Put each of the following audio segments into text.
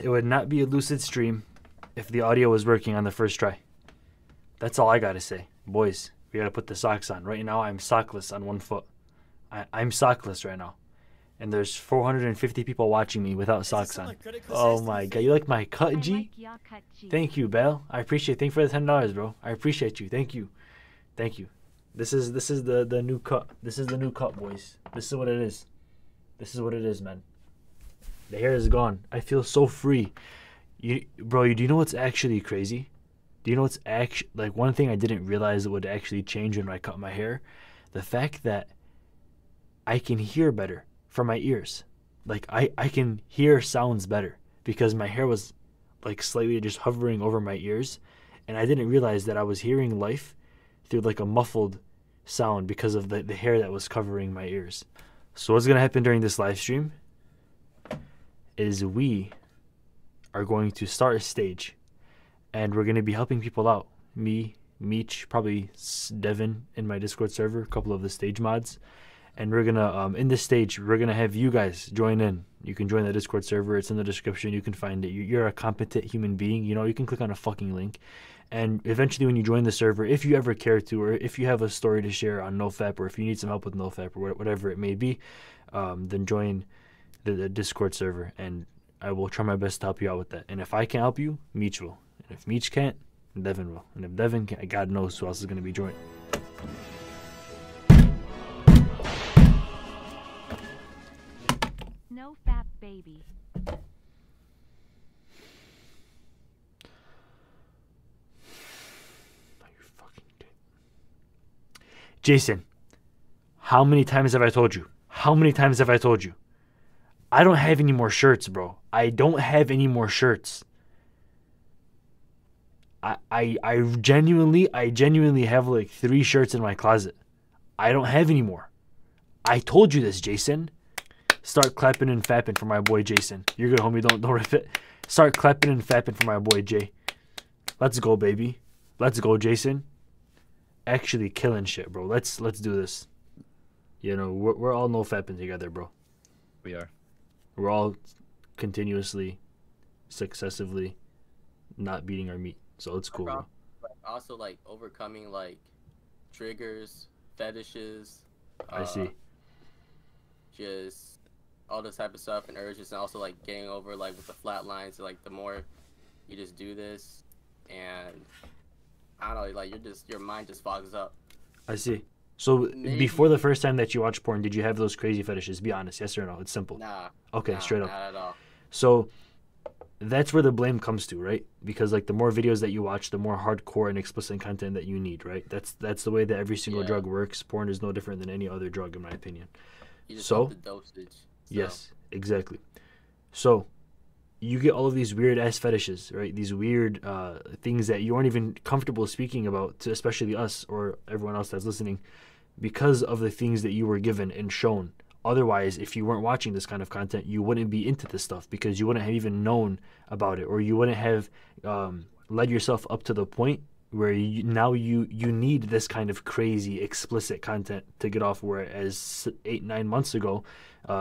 it would not be a lucid stream if the audio was working on the first try. That's all I gotta say. Boys, we gotta put the socks on. Right now, I'm sockless on one foot. I'm sockless right now. And there's 450 people watching me without socks on. Oh my god, you like my cut, G? Thank you, Belle. I appreciate it. Thank you for the $10, bro. I appreciate you. Thank you. Thank you. This is the new cut. This is the new cut, boys. This is what it is. This is what it is, man. The hair is gone. I feel so free. Bro, do you know what's actually crazy? Do you know what's actually, like, one thing I didn't realize that would actually change when I cut my hair? The fact that I can hear better from my ears. Like, I can hear sounds better because my hair was, like, slightly just hovering over my ears, and I didn't realize that I was hearing life through, like, a muffled sound because of the hair that was covering my ears. So what's going to happen during this live stream is we are going to start a stage, and we're going to be helping people out. Me, Meech, probably Devin in my Discord server, a couple of the stage mods. And we're going to, in this stage, we're going to have you guys join in. You can join the Discord server. It's in the description. You can find it. You're a competent human being. You know, you can click on a fucking link. And eventually when you join the server, if you ever care to, or if you have a story to share on Nofap, or if you need some help with Nofap, or whatever it may be, then join the Discord server. And I will try my best to help you out with that. And if I can't help you, Meech will. And if Meech can't, Devin will. And if Devin can't, God knows who else is going to be joining. Nofap baby. Jason, how many times have I told you? How many times have I told you? I don't have any more shirts, bro. I don't have any more shirts. I genuinely have like 3 shirts in my closet. I don't have any more. I told you this, Jason. Start clapping and fapping for my boy Jason. You're good, homie. Don't rip it. Start clapping and fapping for my boy Jay. Let's go, baby. Let's go, Jason. Actually killing shit, bro. Let's do this. You know, we're all no fapping together, bro. We are. We're all continuously, successively not beating our meat. So it's cool, bro. Also, like, overcoming, like, triggers, fetishes. I see. Just all this type of stuff and urges, and also, like, getting over, like, with the flat lines. Like, the more you just do this, and I don't know, like, your mind just fogs up. I see. So before the first time that you watched porn, did you have those crazy fetishes? Be honest, yes or no? It's simple. Nah. Okay, straight up. Not at all. So that's where the blame comes to, right? Because like the more videos that you watch, the more hardcore and explicit content that you need, right? That's the way that every single drug works. Porn is no different than any other drug, in my opinion. You just up the dosage. So. Yes, exactly. So you get all of these weird ass fetishes, right? These weird things that you aren't even comfortable speaking about to especially us or everyone else that's listening, because of the things that you were given and shown. Otherwise, if you weren't watching this kind of content, you wouldn't be into this stuff because you wouldn't have even known about it, or you wouldn't have led yourself up to the point where you need this kind of crazy explicit content to get off, whereas 8-9 months ago,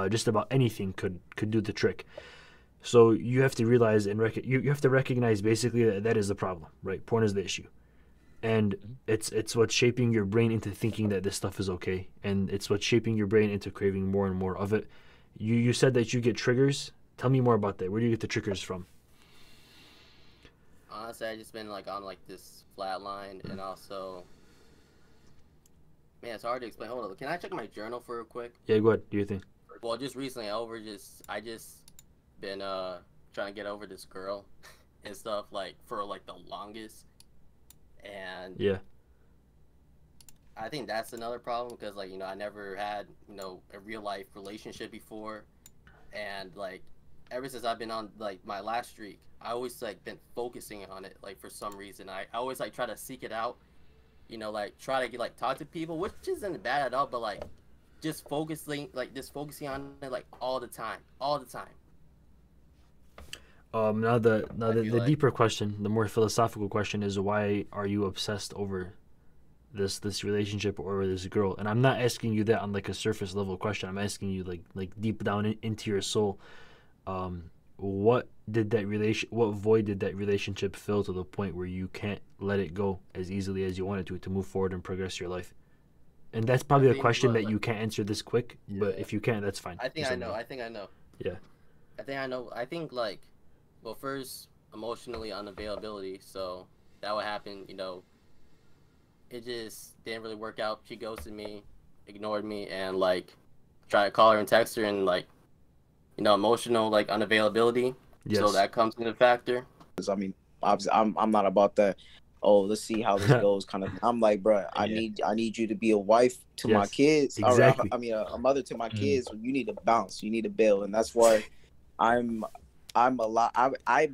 just about anything could do the trick. So you have to realize and you have to recognize basically that is the problem, right? Porn is the issue. And it's what's shaping your brain into thinking that this stuff is okay. And it's what's shaping your brain into craving more and more of it. You said that you get triggers. Tell me more about that. Where do you get the triggers from? Honestly, I just been like on like this flat line, and also, man, it's hard to explain. Hold on, can I check my journal for a quick? Yeah, go ahead. Do your thing. Well, just recently, I just been trying to get over this girl and stuff, like for like the longest. And yeah, I think that's another problem because, like, you know, I never had, you know, a real life relationship before, and like ever since I've been on like my last streak, I always like been focusing on it. Like for some reason, I always like try to seek it out, you know, like try to get like talk to people, which isn't bad at all, but like just focusing on it like all the time. Now the deeper question, the more philosophical question is, why are you obsessed over this relationship or over this girl? And I'm not asking you that on like a surface level question. I'm asking you like deep down into your soul. what void did that relationship fill to the point where you can't let it go as easily as you wanted to move forward and progress your life? And that's probably a question that you can't answer this quick, but if you can't, that's fine. I think I know. I think I know. Yeah. I think I know. I think like, well, first emotionally unavailability. So that would happen. You know, it just didn't really work out. She ghosted me, ignored me, and like tried to call her and text her, and like, you know, emotional like unavailability. Yes. So that comes into factor. I mean, obviously, I'm not about that. Oh, let's see how this goes. Kind of. I'm like, bro, I need you to be a wife to my kids. Exactly. I mean, a mother to my kids. You need to bounce. You need to bail, and that's why I'm a lot. I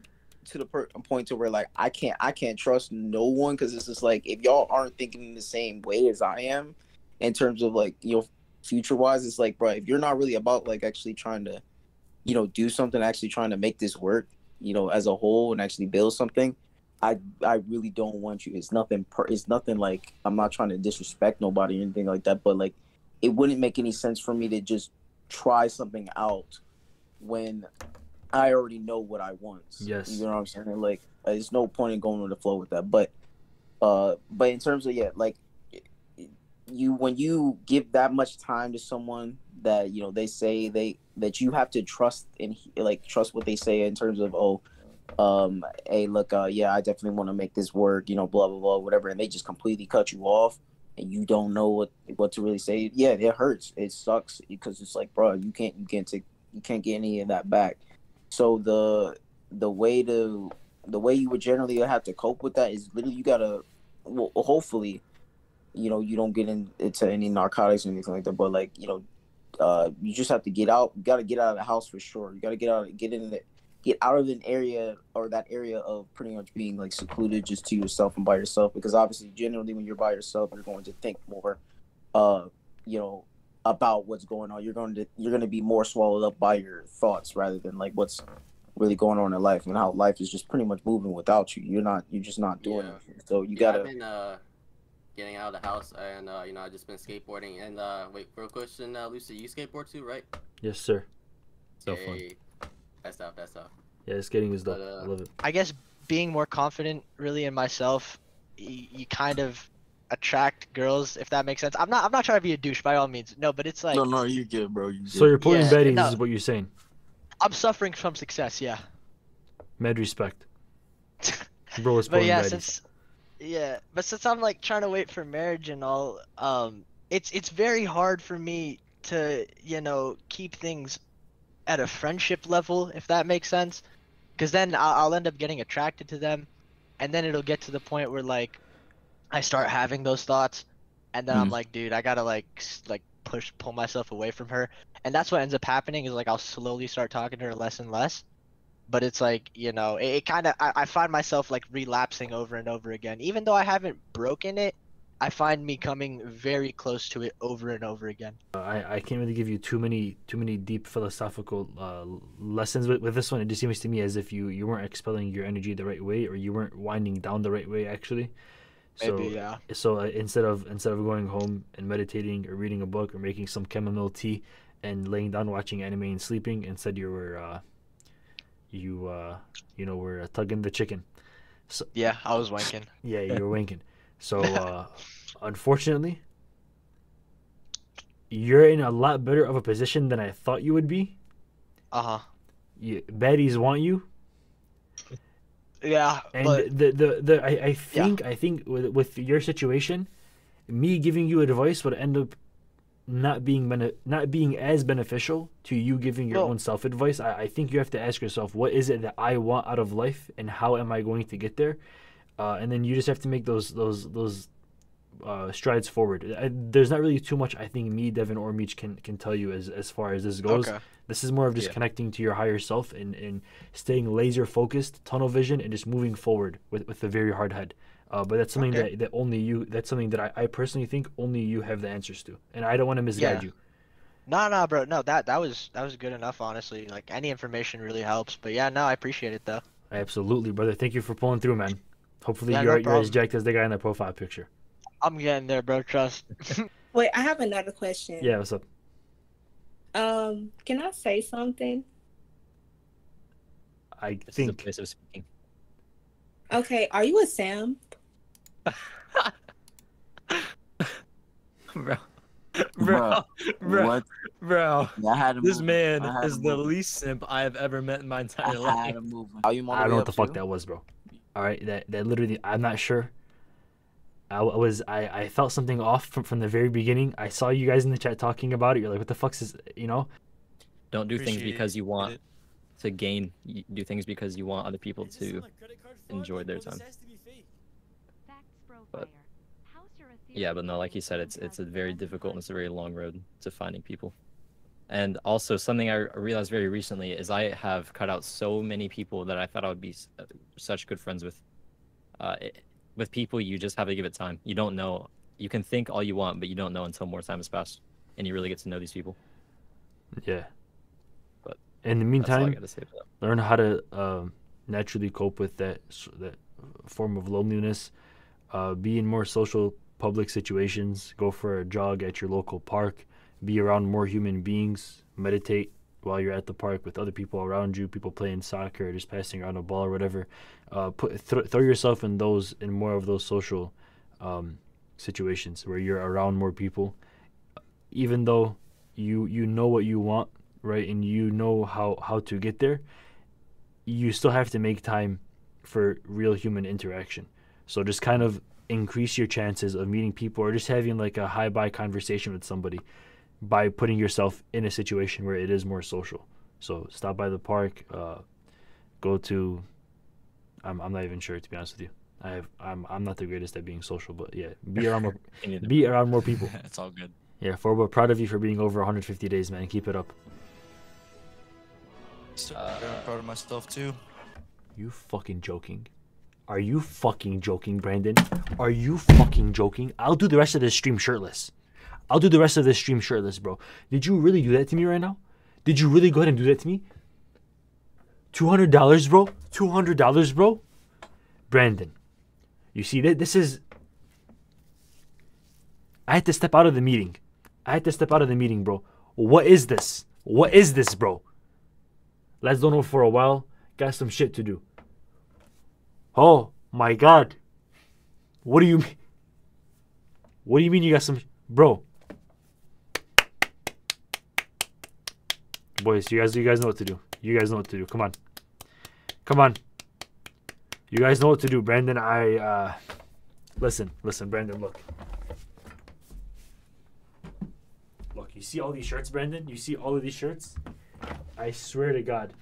to the point to where like I can't trust no one, because it's just like if y'all aren't thinking in the same way as I am in terms of like, you know, future wise, it's like, bro, if you're not really about like actually trying to, you know, do something, actually trying to make this work, you know, as a whole, and actually build something, I really don't want you. It's nothing like, I'm not trying to disrespect nobody or anything like that, but like it wouldn't make any sense for me to just try something out when I already know what I want. Yes. You know what I'm saying? Like there's no point in going with the flow with that. But in terms of, yeah, like when you give that much time to someone that, you know, they say that you have to trust and like trust what they say in terms of, hey, look, yeah, I definitely want to make this work, you know, blah blah blah, whatever, and they just completely cut you off and you don't know what to really say. Yeah, it hurts. It sucks, because it's like, bro, you can't get any of that back. So the way you would generally have to cope with that is literally you gotta, well, hopefully, you know, you don't get into any narcotics or anything like that, but like, you know, you just have to get out. You gotta get out of the house for sure. You gotta get out of an area, or that area of pretty much being like secluded just to yourself and by yourself, because obviously generally when you're by yourself, you're going to think more, you know, about what's going on. You're going to be more swallowed up by your thoughts rather than like what's really going on in life, and how life is just pretty much moving without you. You're just not doing it. So you gotta. I've been getting out of the house, and you know, I just been skateboarding. And wait, for a question, Lucid, you skateboard too, right? Yes, sir. So fun. That's out. Yeah, skating is dope. I love it. I guess being more confident really in myself, you kind of attract girls, if that makes sense. I'm not trying to be a douche by all means. No, but it's like, no, you good, bro. You good. So you're pulling Betty, no. This is what you're saying. I'm suffering from success, yeah. Mad respect. Bro is But pulling yeah, baddies. but since I'm like trying to wait for marriage and all, it's very hard for me to, you know, keep things at a friendship level, if that makes sense, because then I'll end up getting attracted to them, and then it'll get to the point where like I start having those thoughts, and then I'm like, dude, I gotta like pull myself away from her, and that's what ends up happening is like I'll slowly start talking to her less and less. But it's like, you know, it kind of, I find myself like relapsing over and over again. Even though I haven't broken it, I find me coming very close to it over and over again. I can't really give you too many deep philosophical lessons with this one. It just seems to me as if you weren't expelling your energy the right way, or you weren't winding down the right way, actually. So, Maybe, yeah. So instead of going home and meditating or reading a book or making some chamomile tea and laying down watching anime and sleeping, instead you were were tugging the chicken. So, yeah, I was wanking. Yeah, you were wanking. So unfortunately, you're in a lot better of a position than I thought you would be. Baddies want you. Yeah, and but I think with your situation, me giving you advice would end up not being as beneficial to you giving your own self advice. I think you have to ask yourself, what is it that I want out of life, and how am I going to get there? And then you just have to make those strides forward. There's not really too much I think me, Devin, or Meech can tell you as far as this goes. Okay. This is more of just connecting to your higher self and staying laser focused, tunnel vision, and just moving forward with a very hard head. But that's something that only you. That's something that I personally think only you have the answers to, and I don't want to misguide you. No, bro. No, that was good enough, honestly. Like, any information really helps. But yeah, no, I appreciate it though. Absolutely, brother. Thank you for pulling through, man. Hopefully you're as jacked as the guy in the profile picture. I'm getting there, bro. Trust. Wait, I have another question. Yeah, what's up? Can I say something? I This is a think place of speaking. Okay, are you a Sam? Bro. Bro, what? Bro. Yeah, I had to This move him. man I had is to the move him. least simp I have ever met in my I entire life. had to move him. Are you I don't know what the fuck too? that was, bro. All right, that literally, I'm not sure. I felt something off from the very beginning. I saw you guys in the chat talking about it. You're like, what the fuck's this? You know? Don't do things Appreciate because you want it. to gain. You do things because you want other people to enjoy their time. But yeah, but no, like you said, it's a very difficult and it's a very long road to finding people. And also something I realized very recently is I have cut out so many people that I thought I would be such good friends with. With people, you just have to give it time. You don't know. You can think all you want, but you don't know until more time has passed, and you really get to know these people. Yeah. But in the that's all I meantime, gotta say for that. learn how to naturally cope with that form of loneliness. Be in more social public situations. Go for a jog at your local park. Be around more human beings. Meditate while you're at the park with other people around you, people playing soccer or just passing around a ball or whatever. Throw yourself in more of those social situations where you're around more people, even though you know what you want, right, and you know how to get there. You still have to make time for real human interaction. So just kind of increase your chances of meeting people or just having like a hi-bye conversation with somebody by putting yourself in a situation where it is more social. So stop by the park, go to I'm not even sure, to be honest with you. I'm not the greatest at being social, but yeah, be around more people. It's all good. Yeah, we're proud of you for being over 150 days, man. Keep it up. So I'm proud of myself too. You fucking joking? Are you fucking joking, Brandon? Are you fucking joking? I'll do the rest of this stream shirtless. Bro. Did you really do that to me right now? Did you really go ahead and do that to me? $200, bro? $200, bro? Brandon, you see that this is... I had to step out of the meeting. Bro. What is this? Bro? Let's don't know for a while. Got some shit to do. Oh, my God. What do you mean? What do you mean you got some... Bro. Boys, you guys know what to do. Come on. You guys know what to do. Brandon, listen, Brandon, look. Look, you see all these shirts, Brandon? You see all of these shirts? I swear to God.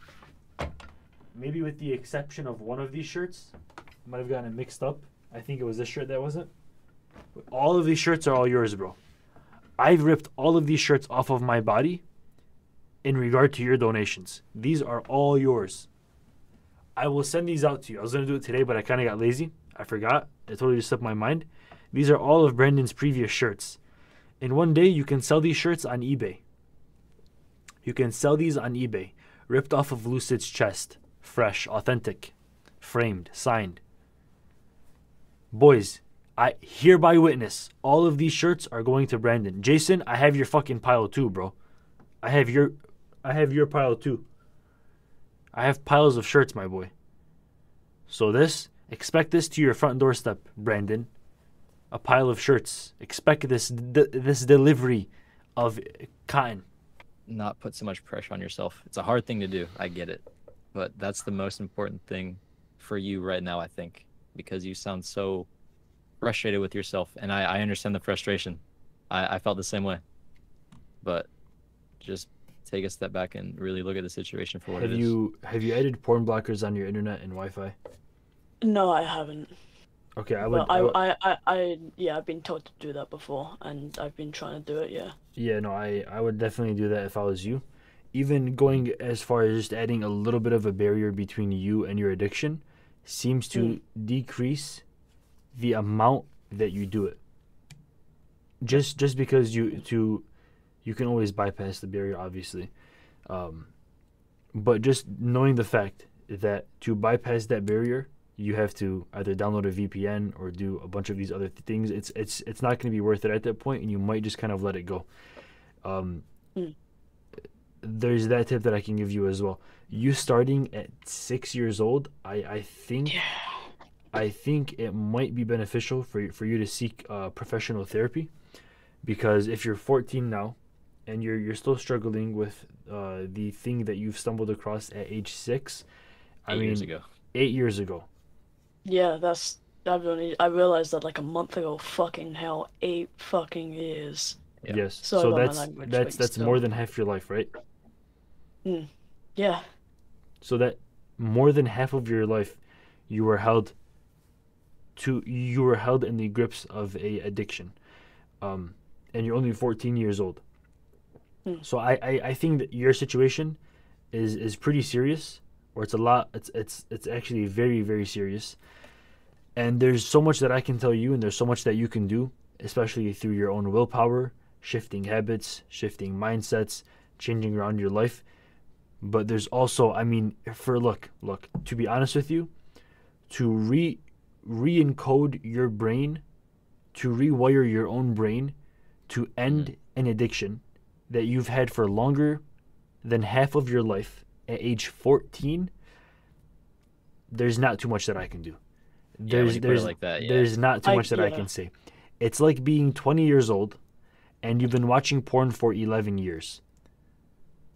Maybe with the exception of one of these shirts, might have gotten it mixed up. I think it was this shirt that wasn't. All of these shirts are all yours, bro. I've ripped all of these shirts off of my body in regard to your donations. These are all yours. I will send these out to you. I was going to do it today, but I kind of got lazy. I forgot. It totally just slipped my mind. These are all of Brandon's previous shirts. And one day, you can sell these shirts on eBay. Ripped off of Lucid's chest. Fresh, authentic, framed, signed. Boys, I hereby witness all of these shirts are going to Brandon. Jason, I have your fucking pile too, bro. I have your pile too. I have piles of shirts, my boy. So expect this to your front doorstep, Brandon. A pile of shirts. Expect this delivery of cotton. Not put so much pressure on yourself. It's a hard thing to do. I get it. But that's the most important thing for you right now, I think, because you sound so frustrated with yourself. And I understand the frustration. I felt the same way. But just take a step back and really look at the situation for what it is. Have you added porn blockers on your internet and Wi-Fi? No, I haven't. Okay, I've been told to do that before, and I've been trying to do it. Yeah. Yeah, no, I would definitely do that if I was you. Even going as far as just adding a little bit of a barrier between you and your addiction seems to decrease the amount that you do it. Just because you can always bypass the barrier, obviously. But just knowing the fact that to bypass that barrier, you have to either download a VPN or do a bunch of these other things. It's not going to be worth it at that point, and you might just kind of let it go. there's that tip that I can give you as well. You starting at 6 years old, I think it might be beneficial for you to seek professional therapy, because if you're 14 now and you're still struggling with the thing that you've stumbled across at age 6, 8 years ago. 8 years ago. Yeah, I realized that like a month ago. Fucking hell, 8 fucking years. Yeah. Yes. Sorry So about my that's language, that's but that's still. more than half your life, right? Yeah. So that more than half of your life, you were held in the grips of a addiction, and you're only 14 years old. So I think that your situation is pretty serious, or it's actually very, very serious. And there's so much that I can tell you, and there's so much that you can do, especially through your own willpower, shifting habits, shifting mindsets, changing around your life. But there's also, look, to be honest with you, to re-encode your brain, to rewire your own brain, to end an addiction that you've had for longer than half of your life at age 14, there's not too much that I can do. When you put it like that, yeah. There's not too much that I can say. It's like being 20 years old and you've been watching porn for 11 years.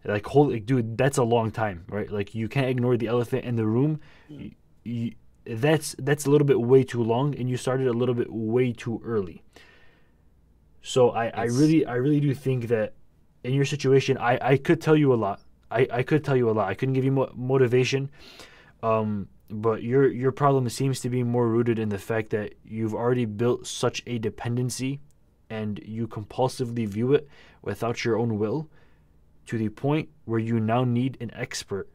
Like, holy dude, that's a long time, right? Like, you can't ignore the elephant in the room. That's a little bit way too long, and you started a little bit way too early. So I really do think that in your situation, I could tell you a lot. I could tell you a lot. I couldn't give you motivation. But your problem seems to be more rooted in the fact that you've already built such a dependency, and you compulsively view it without your own will, to the point where you now need an expert,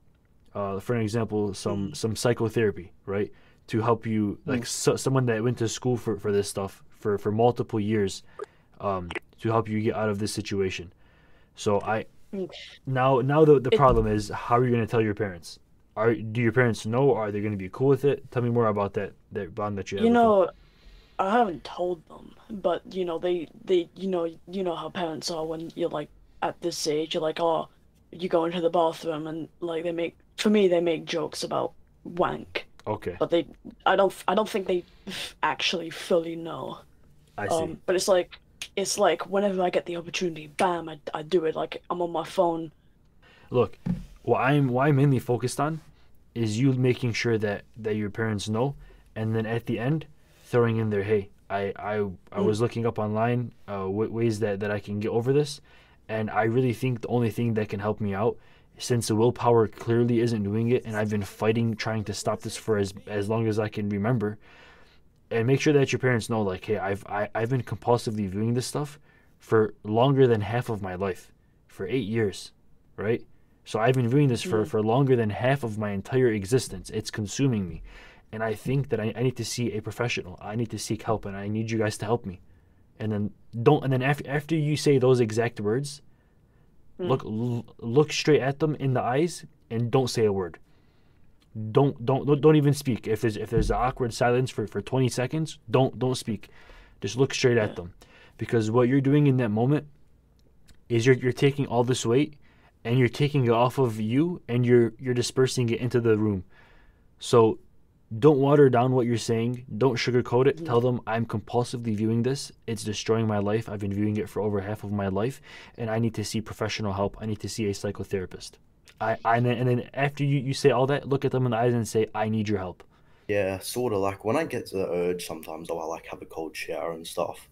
for an example, some psychotherapy, right, to help you, like someone that went to school for this stuff for multiple years, to help you get out of this situation. So now the problem is, how are you going to tell your parents? Do your parents know? Are they going to be cool with it? Tell me more about that bond that you have. You know, I haven't told them, but they how parents are when you're like at this age. You're like, oh, you go into the bathroom and like they make jokes about wank. Okay. But I don't think they actually fully know. I see. But it's like whenever I get the opportunity, bam, I do it. Like I'm on my phone. Look, what I'm mainly focused on is you making sure that your parents know, and then at the end, throwing in there, hey, I was looking up online ways that I can get over this, and I really think the only thing that can help me out, since the willpower clearly isn't doing it, and I've been fighting trying to stop this for as long as I can remember, and make sure that your parents know, like, hey, I've been compulsively viewing this stuff for longer than half of my life, for 8 years, right? So I've been viewing this for longer than half of my entire existence. It's consuming me. And I think that I need to see a professional. I need to seek help, and I need you guys to help me. And then after you say those exact words, look straight at them in the eyes and don't say a word. Don't even speak. If there's an awkward silence for 20 seconds, don't speak. Just look straight at them. Because what you're doing in that moment is you're taking all this weight, and you're taking it off of you, and you're dispersing it into the room. So don't water down what you're saying. Don't sugarcoat it. Tell them, I'm compulsively viewing this. It's destroying my life. I've been viewing it for over half of my life, and I need to see professional help. I need to see a psychotherapist. And then after you say all that, look at them in the eyes and say, I need your help. Yeah, sort of. Like when I get to the urge, sometimes I'll like have a cold shower and stuff,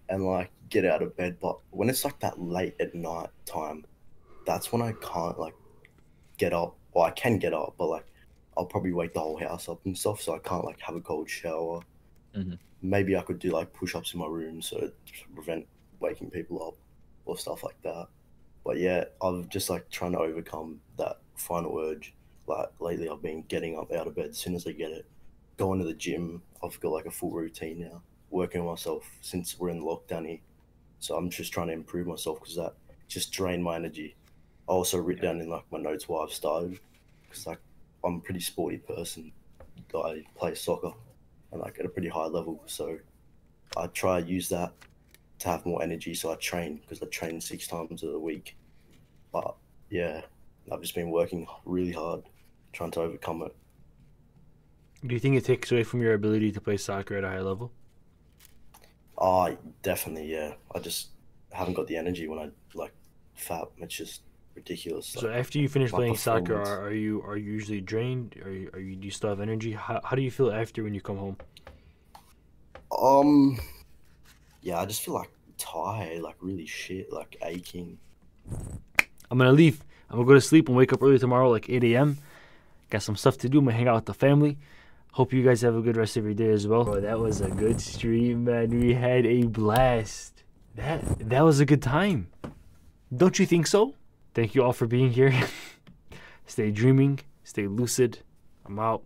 and like get out of bed. But when it's like that late at night time, that's when I can't like get up. Well, I can get up, but like I'll probably wake the whole house up and stuff, so I can't like have a cold shower. Maybe I could do like push-ups in my room to prevent waking people up or stuff like that. But yeah, I've just like trying to overcome that final urge. Like lately I've been getting up out of bed as soon as I get it, going to the gym. I've got like a full routine now, working on myself since we're in lockdown here. So I'm just trying to improve myself because that just drained my energy. I also wrote down in like my notes why I've started, because like I'm a pretty sporty person. I play soccer and like at a pretty high level, so I try to use that to have more energy. So I train, because I train 6 times a week, but yeah, I've just been working really hard, trying to overcome it. Do you think it takes away from your ability to play soccer at a high level? Definitely, yeah. I just haven't got the energy when I like fap. It's just ridiculous. So like, after you finish my playing soccer, performance. are you usually drained? Do you still have energy? How do you feel after when you come home? Yeah, I just feel like tired, like really shit, like aching. I'm gonna leave. I'm gonna go to sleep and wake up early tomorrow, like 8 a.m. Got some stuff to do. I'm gonna hang out with the family. Hope you guys have a good rest of your day as well. Bro, that was a good stream, man. We had a blast. That was a good time. Don't you think so? Thank you all for being here. Stay dreaming. Stay lucid. I'm out.